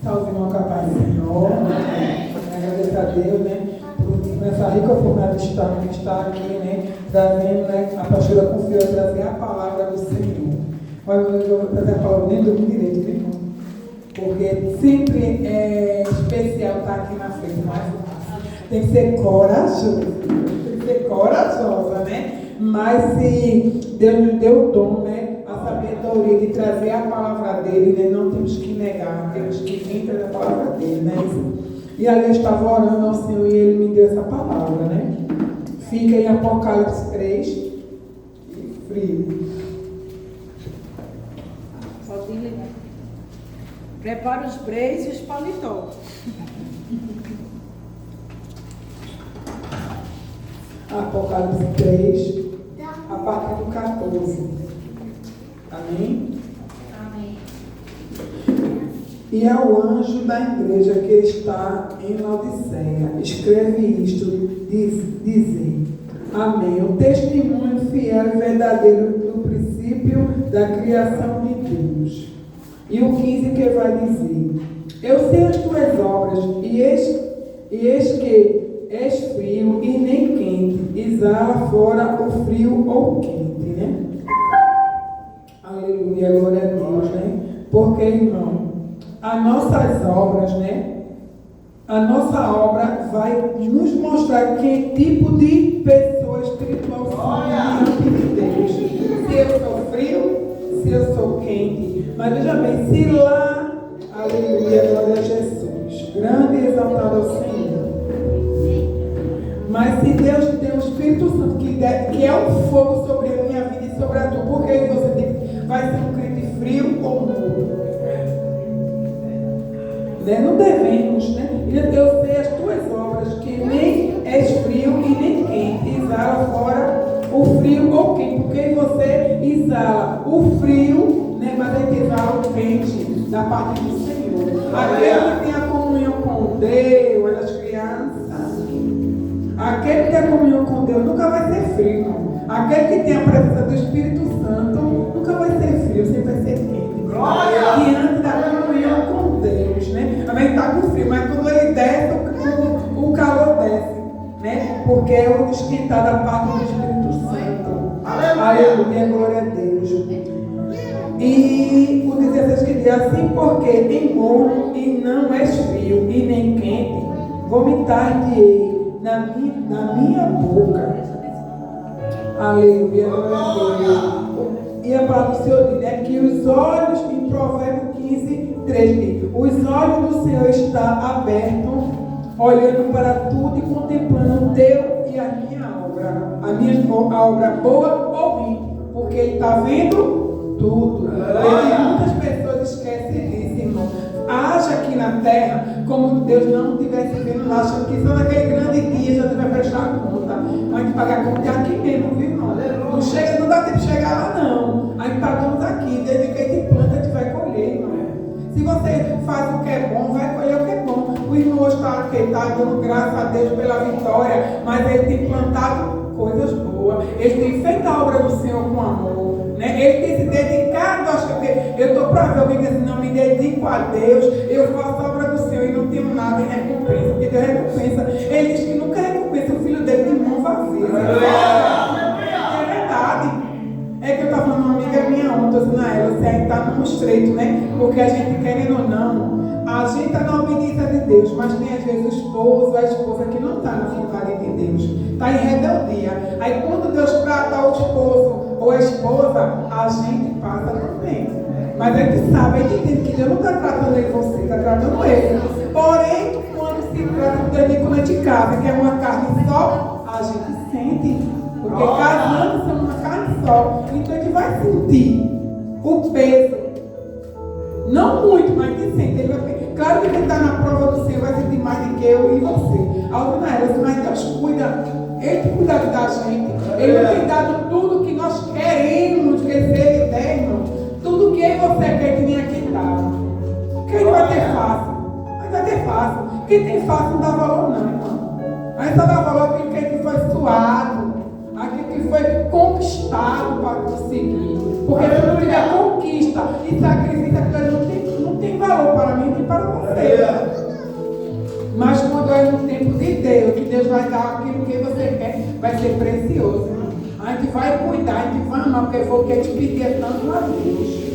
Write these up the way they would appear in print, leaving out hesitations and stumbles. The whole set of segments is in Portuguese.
Salve, irmão, com a paz do Senhor. Agradecer a Deus, né? Por essa rica oportunidade de estar aqui, né? Trazendo, né? A pastora confiou em trazer a palavra do Senhor. Mas eu vou trazer a palavra nem do direito, viu, irmão? Porque sempre é especial estar aqui na frente, mas tem que ser corajoso. Tem que ser corajosa, né? Mas se Deus nos deu o dom, né? A sabedoria de trazer a palavra dele, né? Não temos que negar, temos que vir trazer a palavra dele, né? E ali eu estava orando ao Senhor e ele me deu essa palavra, né? Fica em Apocalipse 3 e frio. Pode ir, né? Prepara os breis e os paletó. Apocalipse 3, a partir do 14. Amém? Amém. E ao anjo da igreja que está em Laodiceia, escreve isto, dizem: Amém. O testemunho fiel e verdadeiro do princípio da criação de Deus. E o 15 que vai dizer: Eu sei as tuas obras, e eis que és frio e nem quente, exala fora o frio ou quente, né? Aleluia, glória a Deus, né? Porque, irmão, as nossas obras, né? A nossa obra vai nos mostrar que tipo de pessoa espiritual somos diante de Deus. Se eu sou frio, se eu sou quente. Mas veja bem, se lá, aleluia, glória a Jesus, grande e exaltado ao Senhor. Mas se Deus tem o Espírito Santo que é um fogo sobre a minha vida e sobre a tua, porque você diz, vai ser um crente frio ou morno? Né? Não devemos, né? Eu sei as tuas obras, que nem és frio e nem quente, exala fora o frio ou quente, porque você exala o frio, né? Mas ele exala o quente da parte do Senhor. Aquele que tem a comunhão com Deus, as crianças. Aquele que tem a comunhão com Deus nunca vai ser frio, não. Aquele que tem a presença do Espírito Santo nunca vai ser frio, sempre vai ser quente. Diante da comunhão com Deus, né? Também está com frio, mas quando ele desce, o calor desce, né? Porque é o esquentar da parte do Espírito Santo. Aleluia, glória a Deus. E o 16 que diz assim, porque em morno e não és frio e nem quente, vomitar-te-ei na minha boca. Aleluia, glória a Deus. E a palavra do Senhor diz, né, que os olhos, em Provérbio 15, 3 diz, os olhos do Senhor estão abertos, olhando para tudo e contemplando o teu e a minha obra. A obra boa ou ruim, porque ele está vendo tudo. Muitas pessoas esquecem disso, irmão. Acha aqui na terra como Deus não estivesse vendo lá, achando que só naquele grande dia já vai prestar conta. Mas pagar conta é aqui mesmo, viu, irmão? Não chega, não dá tempo de chegar lá, não. Aí pagamos aqui, desde que a gente planta, a gente vai colher, irmão. Se você faz o que é bom, vai colher o que é bom. O irmão hoje está aqui, está dando graças a Deus pela vitória, mas ele tem plantado coisas boas. Ele tem feito a obra do Senhor com amor. Né? Ele tem se dedicado, acho que eu estou para ver alguém que diz, não me dedico a Deus, eu faço a obra do Senhor e não tenho nada em recompensa, porque Deus recompensa. Ele diz que nunca recompensa o filho dele de mão vazia. É verdade. É que eu estava falando uma amiga minha ontem, assim, na ela, você ainda está num estreito, né? Porque a gente, querendo ou não, a gente está na obediência de Deus, mas tem às vezes o esposo, a esposa que não está na vontade de Deus, está em rebeldia. Aí quando Deus trata o esposo ou a esposa, a gente passa também. Mas a gente sabe, a gente entende que Deus não está tratando ele você, está tratando ele. Porém, quando se trata de quando a gente casa, que é uma carne só, a gente sente. Porque casando somos uma carne só. Então a gente vai sentir o peso. Não muito, mas a gente sente. Ele vai, claro que quem está na prova do Senhor vai sentir mais do que eu e você. Mas Deus cuida. Ele tem cuidado da gente. Ele tem dado tudo que nós queremos receber, né, irmão? Tudo que você quer que nem aqui dá. Porque ele vai ter fácil. Mas vai ter fácil. Quem tem fácil não dá valor, não, irmão. A gente só dá valor àquilo que foi suado, aquilo que foi conquistado para conseguir. Porque se não tiver conquista e sacrifício, aquilo não tem valor para tempo de Deus, que Deus vai dar aquilo que você quer, vai ser precioso. A gente vai cuidar, a gente vai amar, porque foi o que a gente pedia tanto a Deus.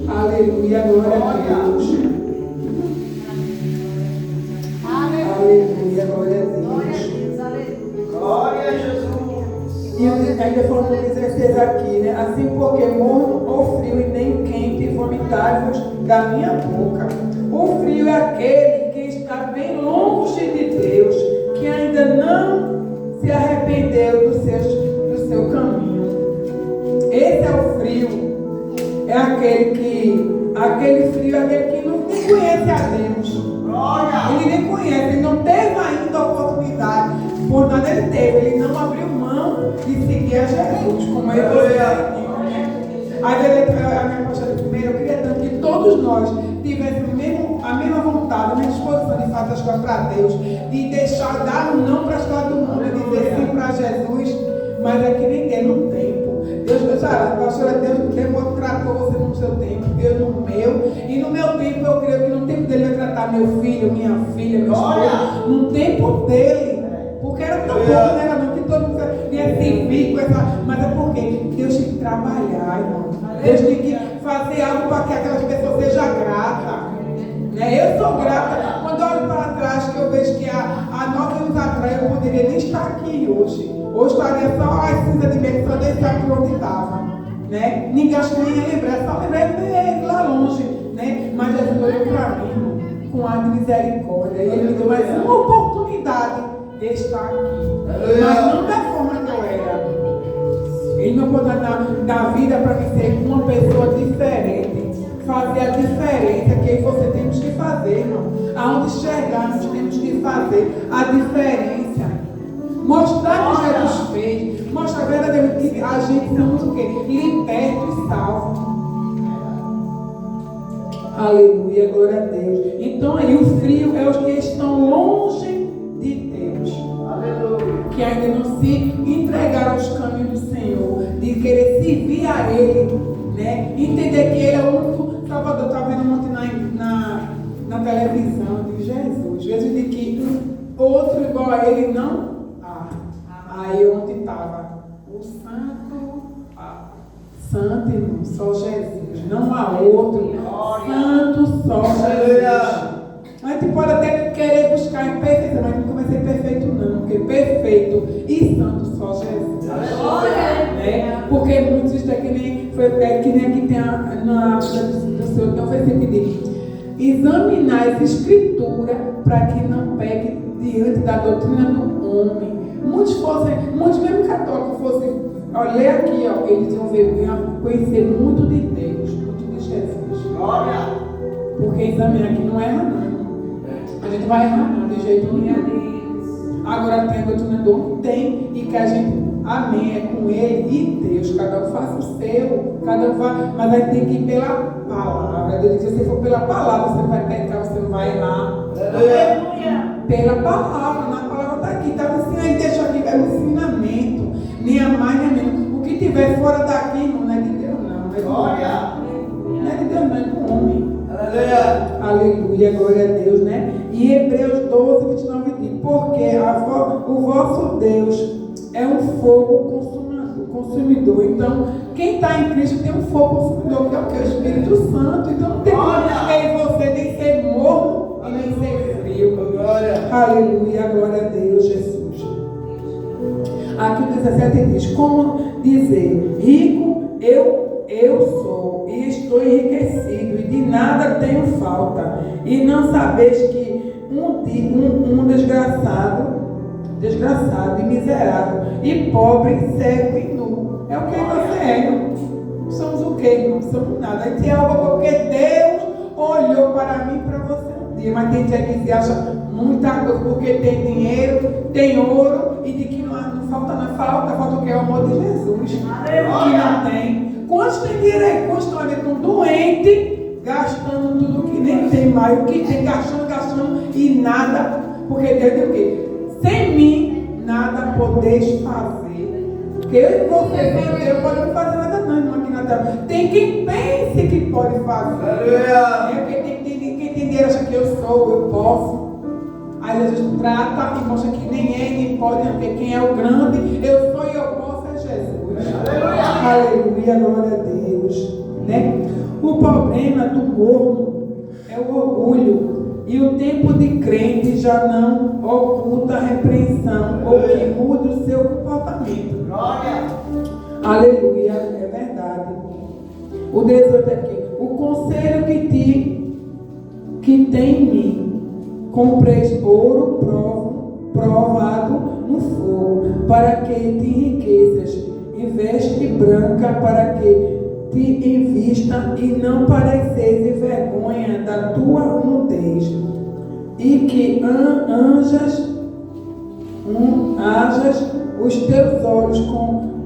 Aleluia, glória a Deus. Aleluia, glória a Deus. Glória a Jesus. E ainda falando no 16 aqui, né? Assim porque morno ou frio e nem quente, vomitai-vos da minha boca. O frio é aquele que está bem longe de Deus, que ainda não se arrependeu do seu caminho. Esse é o frio. É aquele frio é aquele que não nem conhece a Deus. Ele nem conhece, ele não teve ainda a oportunidade. Por nada ele teve, ele não abriu mão de seguir a Jesus, como ele foi. A minha pastora primeiro, eu queria tanto que todos nós tivéssemos a mesma vontade, a mesma disposição de fazer as coisas para Deus, de deixar, dar um não para as coisas do mundo, de dizer sim para Jesus, mas é que nem tem no tempo. Deus, pastora, Deus tratou você no seu tempo, eu no meu, e no meu tempo eu creio que no tempo dele vai tratar meu filho, minha filha, meu esposo, no tempo dele. Porque era tão bom, não era não, que todo mundo ia servir com essa. Mas é porque Deus tem que trabalhar, irmão. Deus tem que fazer algo para que aquelas pessoas sejam gratas. Né? Eu sou grata. Quando eu olho para trás, que eu vejo que há 9 anos atrás eu poderia nem estar aqui hoje. Hoje estaria só a cinza de medo, só deixar por onde estava. Né? Ninguém acho que nem ia lembrar, só lembrei lá longe. Né? Mas Jesus olhou para mim, irmão, com ar de misericórdia. E ele me deu mais uma oportunidade de estar aqui, mas não da forma que eu era. Ele não pode dar vida para mim ser uma pessoa diferente, fazer a diferença que você temos que fazer, irmão. Aonde chegarmos, temos que fazer a diferença. Mostrar o que Jesus fez, mostrar verdadeiramente que a gente somos o quê? Libertos e salvos. Aleluia, glória a Deus. Então aí o frio é os que estão longe de Deus, aleluia, que ainda não se entregaram aos caminhos do Senhor, de querer servir a Ele, né? Entender que Ele é o único Salvador. Estava vendo ontem na televisão de Jesus de que outro igual a Ele não há. Aí ontem estava o Santo, irmão, só Jesus, não há outro. Santo, só Jesus. A gente pode até querer buscar em perfeição, mas nunca vai ser perfeito não, porque perfeito e santo só Jesus. Né? Porque muitos dizem que nem aqui tem na do Senhor, tem um versículo que diz: examinar as escrituras para que não pegue diante da doutrina do homem. Muitos mesmo católicos fossem, ler aqui, eles iam conhecer muito de Deus, muito de Jesus. Glória! Porque examinar aqui não erra não. A gente vai errar não, de jeito nenhum. Agora tem a doutrina do homem? Tem. E que a gente, amém, é com ele e Deus. Cada um faça o seu, cada um vai. Mas a gente tem que ir pela palavra. Deus diz: se você for pela palavra, você vai pecar, você não vai errar. Pela palavra, na palavra está aqui. Está ensinando, ele deixou aqui, é um ensinamento. Nem a mais, nem a menos. O que tiver fora daqui, não é de Deus, não. Não é de Deus, não é do homem. Aleluia, glória a Deus, né? E Hebreus 12, 29 diz: porque o vosso Deus é um fogo consumidor. Então, quem está em Cristo tem um fogo consumidor, que é o que? O Espírito Santo. Então, não tem como em você nem ser morno e nem ser frio. Aleluia, glória a Deus, Jesus. Aqui o 17 diz: como dizer, rico eu sou e estou enriquecido, e de nada tenho falta, e não sabeis que um desgraçado e miserável, e pobre, cego e nu. É o que você é, irmão. Somos o que? Não somos nada. A gente é algo porque Deus olhou para mim e para você um dia. Mas tem dia que se acha muita coisa porque tem dinheiro, tem ouro, e de que não falta o que? É o amor de Jesus. Que não tem. Quantos tem dinheiro aí? Quantos estão doentes, gastando tudo que nem tem mais, o que tem, gastando e nada, porque Deus tem o quê? Sem mim, nada podeis fazer. Porque eu e você, sem Deus, podemos fazer nada não, irmão, aqui na terra. Tem quem pense que pode fazer. Quem tem dinheiro acha que eu posso. Aí Jesus trata e mostra que nem é, nem pode, porque quem é o grande, eu sou e eu posso é Jesus. Aleluia, glória a Deus. Né? O problema do morno é o orgulho. E o tempo de crente já não oculta a repreensão ou que muda o seu comportamento. Glória. Aleluia, é verdade. O 18 aqui. O conselho que tem em mim, compreis ouro provado no fogo, para que te enriqueças, e veste branca para que te invista e não pareceis vergonha da tua nudez, e que hajas os teus olhos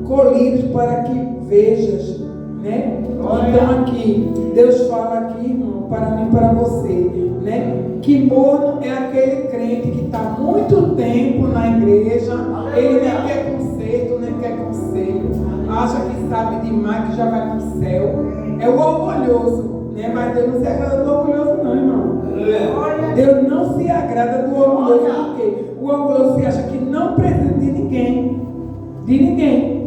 colhidos para que vejas, né? Então aqui, Deus fala aqui, irmão, para mim e para você, né? Que morno é aquele crente que está muito tempo na igreja, ele nem quer conserto, nem quer conselho, acha que sabe demais, que já vai no céu. É o orgulhoso, né? Mas Deus não se agrada do orgulhoso não, irmão. Deus não se agrada do orgulhoso, porque o orgulhoso se acha que não precisa de ninguém. De ninguém.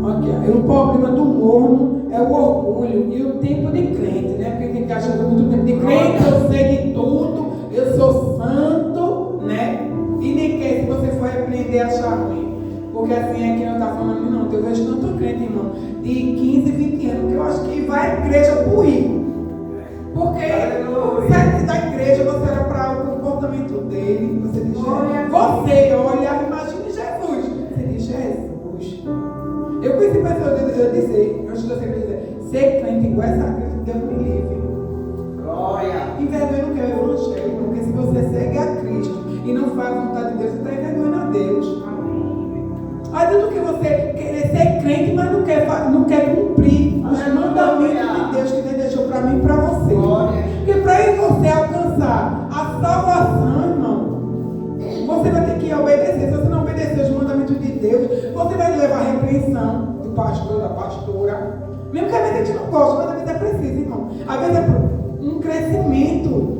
Okay. O problema do morno é o orgulho e o tempo de crente, né? Porque tem que achar que muito tempo de crente, eu sei de tudo, eu sou santo, né? E nem quer, se você for repreender, achar ruim. Porque assim é que não está falando, não. Eu vejo tanto crente, irmão, de 15, 20 anos, que eu acho que vai à igreja por ir. Porque certo da igreja você olha para o comportamento dele, você diz, você olha, imagine Jesus. Você diz, Jesus. Eu conheci pessoas, eu dizer, eu sempre dizer, ser crente igual essa crente, Deus me livre. Glória. Envergonha não quer o evangelho, porque se você segue a Cristo e não faz a vontade de Deus, você está envergonhando a Deus. Adianta que você querer ser crente, mas não quer cumprir os mandamentos de Deus que Deus deixou para mim e para você. Porque para você alcançar a salvação, irmão, você vai ter que obedecer. Se você não obedecer os mandamentos de Deus, você vai levar a repreensão do pastor, da pastora. Mesmo que às vezes a gente não gosta, mas às vezes é preciso, irmão. Às vezes é um crescimento.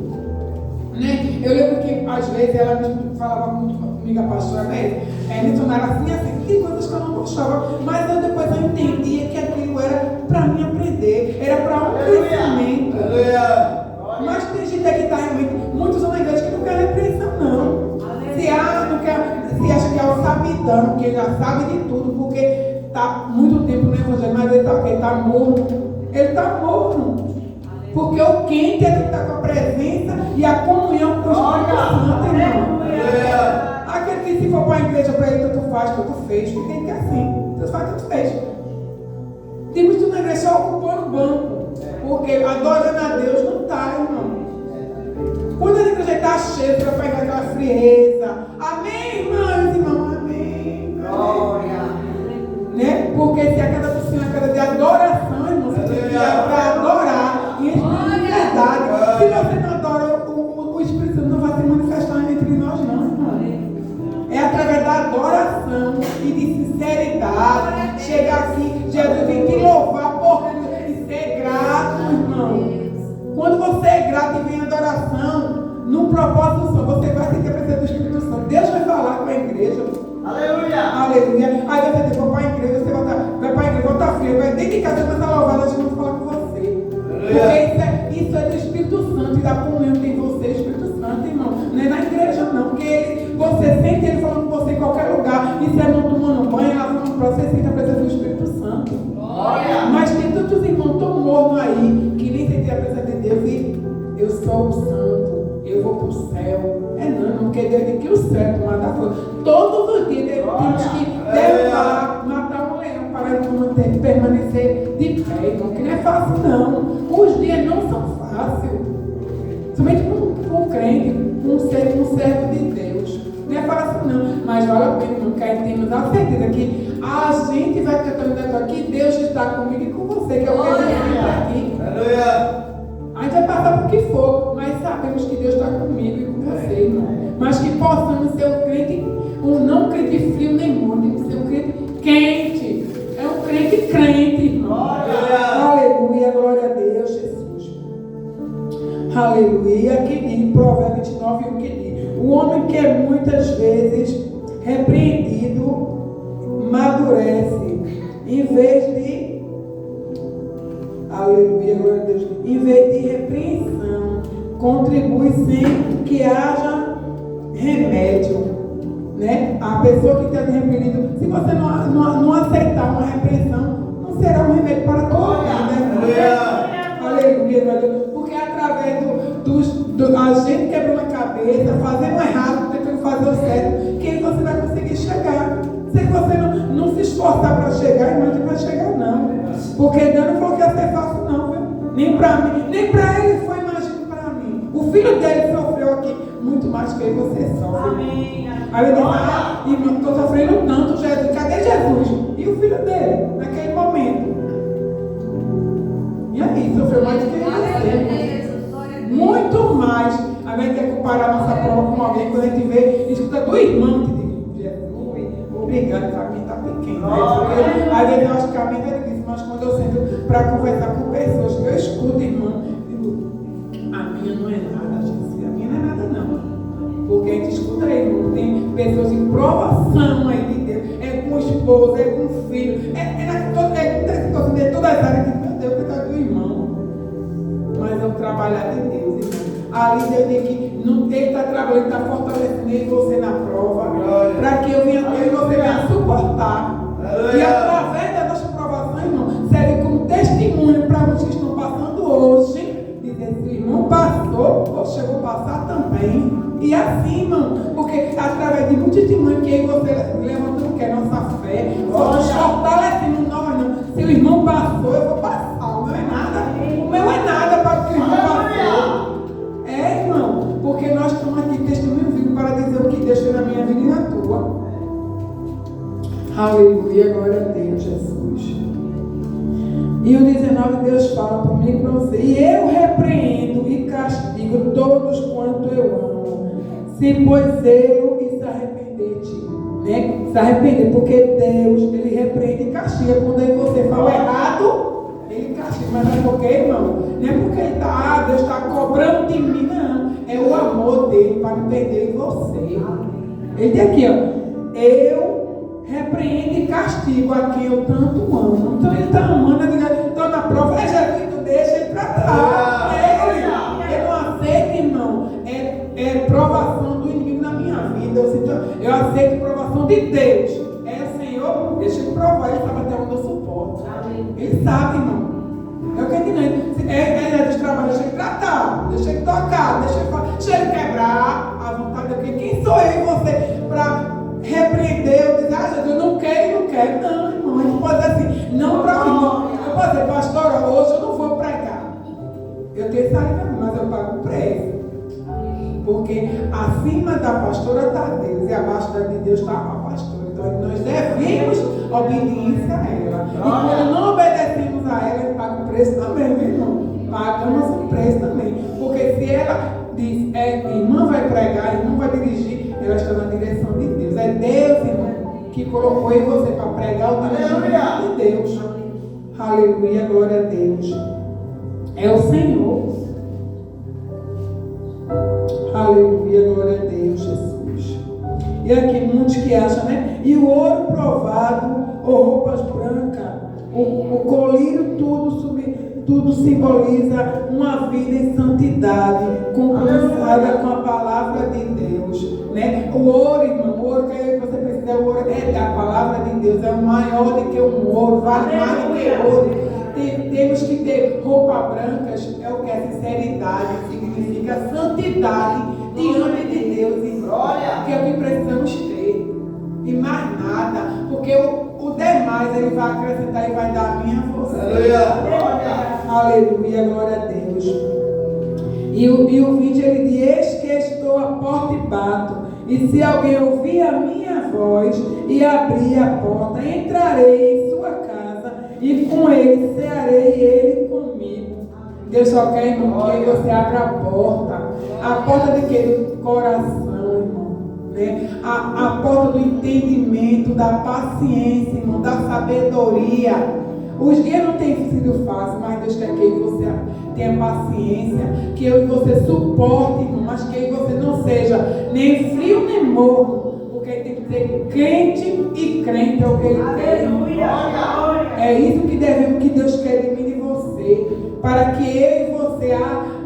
Né? Eu lembro que às vezes ela me falava muito comigo, a pastora, né? Me tornava assim, tem coisas que eu não gostava, mas depois eu entendia que aquilo era para mim aprender, era para um crescimento. Mas tem gente aqui que está realmente, muitos são na igreja que não quer repreensão, não. Se acha que é o sabidão, que ele já sabe de tudo, porque está muito tempo no evangelho, mas ele está morno. Ele está morno. Porque o quente é que está com a presença e a comunhão com o Espírito Santo, irmão. Aquele que se for para a igreja para ele, tanto faz, tanto fez. Tem que é assim, tanto faz, tanto fez. Tem muito na igreja só ocupando o banco. Porque adorando a Deus não está, irmão. Quando a igreja está cheia, você vai pegar aquela frieza. Amém, irmãos, irmão, amém. Glória. Né? Porque se a cada do Senhor, a cada de adoração, irmão, você tem que ir para adorar. E verdade. Se você não adora, o Espírito Santo não vai se manifestar entre nós, não, irmão. É através da adoração e de sinceridade. Chegar aqui, Jesus tem que louvar por e ser grato, irmão. Quando você é grato e vem adoração, num propósito só, você vai ter que aprender do Espírito Santo. Deus vai falar com a igreja. Aleluia! Aleluia! Aí você tem que ir para a igreja, você vai para a igreja, volta frio, vai dentro de casa, começa a louvar, Deus vai falar com você. Porque isso é do Espírito Santo e da comunhão que tem você, Espírito Santo, irmão. Não é na igreja, não. Porque você sente ele falando com você em qualquer lugar. E se é não tomando banho, ela falando para você, sente a presença do Espírito Santo. Glória. Mas tem tantos irmãos tão mornos aí que nem sentem a presença de Deus e eu sou o santo, eu vou para o céu. Não, porque Deus tem que ir o céu, matar fogo. Todos os dias temos que matar um leão para permanecer de pé, irmão, que não é fácil, não. Os dias não são fáceis. Somente para um crente, um servo de Deus. Não é fácil, não. Mas vale a pena, irmão, que aí temos a certeza que a gente vai cantando aqui, Deus está comigo e com você, que é o que a gente está aqui. Aleluia. A gente vai passar por o que for, mas sabemos que Deus está comigo e com você, irmão. Mas que possamos ser um crente, não crente frio nem morno, ser um crente quente. É um crente, irmão. Aleluia, glória a Deus, Jesus. Aleluia, que lindo. Provérbios 29, que diz: o homem que é muitas vezes repreendido amadurece, em vez de, aleluia, glória a Deus, em vez de repreensão, contribui sem que haja remédio, né? A pessoa que está repreendido, se você não aceitar uma repreensão, não será um remédio para toda a vida, né? Aleluia, glória a Deus, porque através a gente quebrando a cabeça, fazendo errado, tentando fazer o certo, que você vai conseguir chegar. Se você não se esforçar para chegar, irmão, não vai chegar não. Porque Deus não falou que ia ser fácil não, viu? Nem para mim, nem para ele foi, imagine para mim. O filho dele sofreu aqui muito mais que você sofre. Amém. Aí eu disse, irmão, estou sofrendo tanto, Jesus, cadê Jesus? E o filho dele, naquele momento. E aí, sofreu mais do que você. Muito mais. A gente quer comparar nossa prova com alguém, quando a gente vê, escuta do irmão que diz, Jesus, obrigado, para mim está pequeno. Porque às vezes eu acho que a mente é difícil, mas quando eu sento para conversar com pessoas que eu escuto, irmão, digo, a minha não é nada, gente, a minha não é nada não. Porque a gente escuta aí, irmão, tem pessoas em provação aí de Deus, é com o esposo, é com o filho, é todas as áreas que meu Deus, cuidado do irmão. Mas é o trabalhar de Deus, irmão. Ali Deus tem que, ele está trabalhando, está fortalecendo ele, você na prova, para que eu venha ter e você venha suportar. E através da nossa provação, irmão, serve como testemunho para vocês que estão passando hoje, dizer que o irmão passou, você chegou a passar também. E assim, irmão, porque através de muito testemunho que você levantando que é nossa fé, nós fortalecemos nós, não. Se o irmão passou, eu vou passar. O meu é nada. O meu é nada para o que o irmão passou. É, irmão, porque nós estamos aqui testemunho vivo para dizer o que Deus fez na minha vida e na tua. Aleluia, glória a Deus, Jesus. E o 19, Deus fala para mim e para você: e eu repreendo e castigo todos quanto eu amo, se pois eu e se arrepender-te, né? Se arrepender, porque Deus, ele repreende e castiga. Quando aí você fala errado, ele castiga. Mas não é porque, irmão, não é porque ele está, Deus está cobrando de mim, não. É o amor dele para me perder em você. Ele diz aqui, ó: eu repreendo e castigo a quem eu tanto amo. Então ele está amando, estou na prova, Jesus, deixa ele para trás. Eu não aceito, irmão, é provação do inimigo na minha vida. Eu aceito provação de Deus. É o Senhor, deixa ele provar, ele sabe até onde eu suporto. Ele sabe, irmão. É o que ele diz. Deus trabalha, deixa ele tratar, deixa ele tocar, deixa ele quebrar a vontade dele. Quem sou eu e você para repreender, eu dizer, Jesus, eu não quero. Não, irmão, a gente pode dizer assim, não para o irmão. Eu posso dizer, pastora, hoje eu não vou pregar. Eu tenho saída, mas eu pago o preço. Porque acima da pastora está Deus e abaixo da de Deus está a pastora. Então nós devemos obediência a ela. E quando não obedecemos a ela, paga o preço também, meu irmão. Pagamos o preço também. Porque se ela diz, irmã vai pregar, irmã vai dirigir, ela está na direção de Deus. É Deus, irmão, que colocou em você para pregar o dirigimento de Deus. Aleluia, glória a Deus. É o Senhor. Aleluia, glória a Deus, Jesus. E aqui muitos que acham, né? E o ouro provado, ou roupas brancas, o colírio, tudo simboliza uma vida em santidade, compromissada com a palavra de Deus, né? O ouro, irmão, o ouro que você precisa, o ouro é da palavra de Deus, é maior do que o ouro, vale mais do que ouro. Temos que ter roupas brancas, é o que é sinceridade, significa santidade diante de Deus, irmão. Que é o que precisamos ter. E mais nada, porque o demais ele vai acrescentar e vai dar a mim a você. Aleluia, glória a Deus. E o 20 ele diz: eis que estou à porta e bato, e se alguém ouvir a minha voz e abrir a porta, entrarei em sua casa e com ele cearei e ele comigo. Deus só quer, irmão, que você abra a porta de quê? Do coração, irmão, né? A porta do entendimento, da paciência, irmão, da sabedoria. Os dias não têm sido fáceis, mas Deus quer que você tenha paciência, que eu e você suporte, irmão, mas que você não seja nem frio nem morno, porque tem que ter crente e crente, é o que Ele quer. É isso que Deus quer de mim e de você, para que eu e você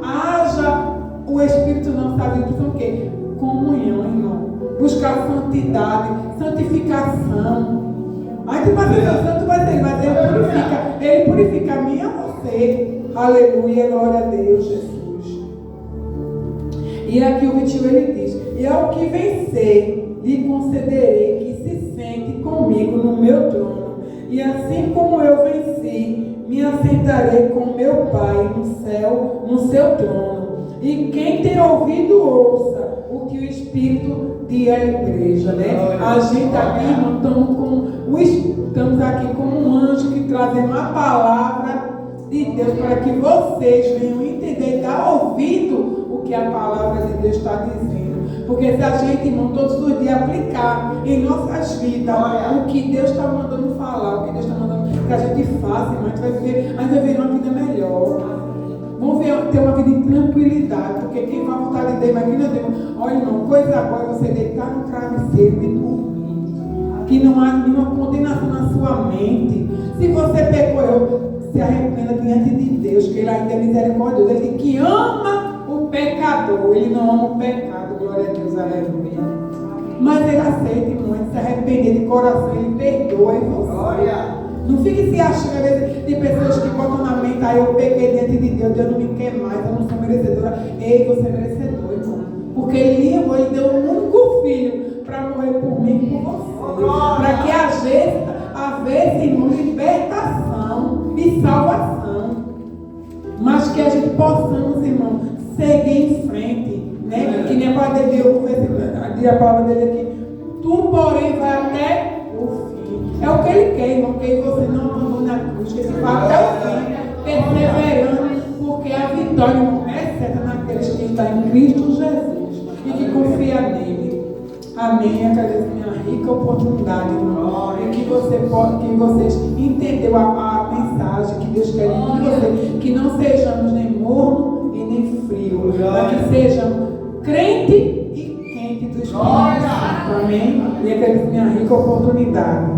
haja o Espírito não sabe o quê? Comunhão, irmão. Buscar santidade, santificação. A gente vai ser santo, mas Ele purifica a mim e a você. Aleluia, glória a Deus, Jesus. E aqui o 21 ele diz: e ao que vencer, lhe concederei que se sente comigo no meu trono. E assim como eu venci, me assentarei com meu Pai no céu, no seu trono. E quem tem ouvido, ouça o que o Espírito diz à igreja, né? A gente aqui, irmão, estamos aqui como um anjo que trazemos a palavra de Deus para que vocês venham entender e dar ouvido o que a palavra de Deus está dizendo. Porque se a gente, irmão, todos os dias aplicar em nossas vidas o que Deus está mandando falar, o que Deus está mandando que a gente faça, irmão, a gente vai viver uma vida melhor. Vamos ter uma vida em tranquilidade, porque quem vai voltar de Deus, aqui, meu Deus, olha, irmão, coisa boa é você deitar no travesseiro e dormir. Que não há nenhuma condenação na sua mente. Se você pecou, se arrependa diante de Deus, que Ele ainda é misericordioso. Ele diz que ama o pecador, Ele não ama o pecado, glória a Deus, aleluia. Mas Ele aceita, irmão, Ele se arrepender de coração, Ele perdoa em você. Glória. Não fique se achando, às vezes, de pessoas que botam na mente, eu pequei diante de Deus, Deus não me quer mais, eu não sou merecedora. Ei, você é merecedor, irmão. Porque Ele amou, Ele deu um único filho para morrer por mim e por você. Para que havesse, irmão, libertação e salvação. Mas que a gente possamos, irmão, seguir em frente, né? Que nem a palavra dele, a palavra dele aqui. Tu, porém, vai até o fim. É o que Ele quer, irmão, que você não abandone a cruz, que se vá até o fim, perseverando, porque a vitória, irmão, é certa naqueles que estão em Cristo Jesus e que confia nele. Amém. Agradeço a minha rica oportunidade, irmão, e que vocês entenderam a mensagem que Deus quer de você, que não sejamos nem morno e nem frio, mas que sejamos crente e quente do Espírito Santo. Amém. E agradeço a minha rica oportunidade.